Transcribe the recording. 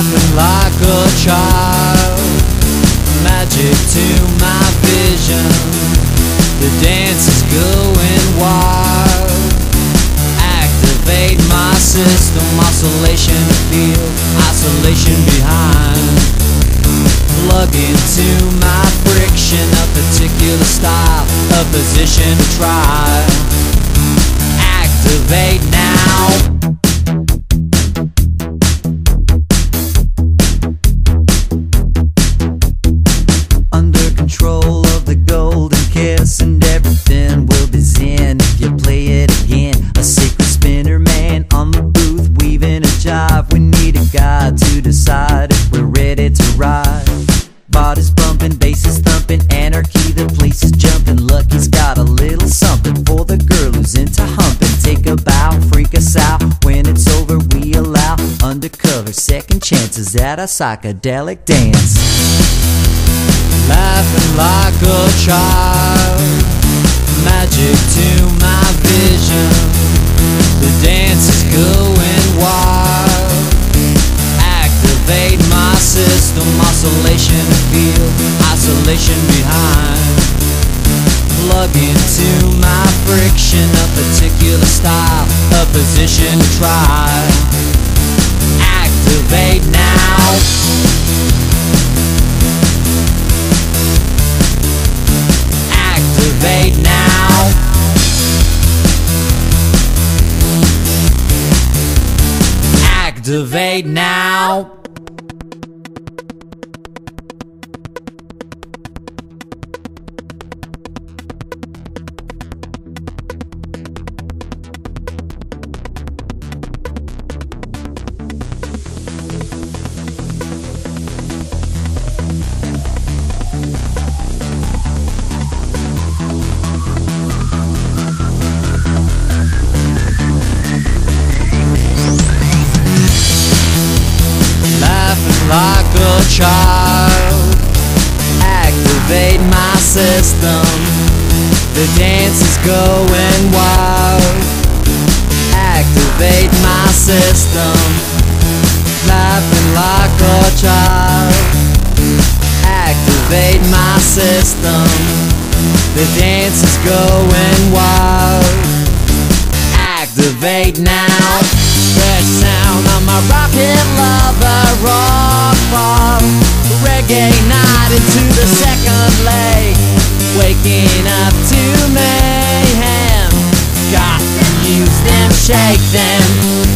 laughing like a child, magic to my vision. The dance is going wild. Activate my system, oscillation to feel, isolation behind. Plug into my friction, a particular style, a position to try. Activate now. Control of the golden kiss, and everything will be zen if you play it again. A sacred spinner man on the booth, weaving a jive. We need a guide to decide if we're ready to ride. Bodies bumping, basses thumping, anarchy, the place is jumping. Lucky's got a little something for the girl who's into humping. Take a bow, freak us out. When it's over we allow undercover second chances at a psychedelic dance. Laughing like a child, magic to my vision. The dance is going wild. Activate my system, oscillation to feel, isolation behind. Plug into my friction, a particular style, a position to try. Activate now. Activate now. Activate now. Like a child, activate my system. The dance is going wild. Activate my system. Laughing like a child. Activate my system. The dance is going wild. Activate now. Fresh sound on my rocket lover rock ball. Reggae night into the second leg. Waking up to mayhem. Got them, use them, shake them.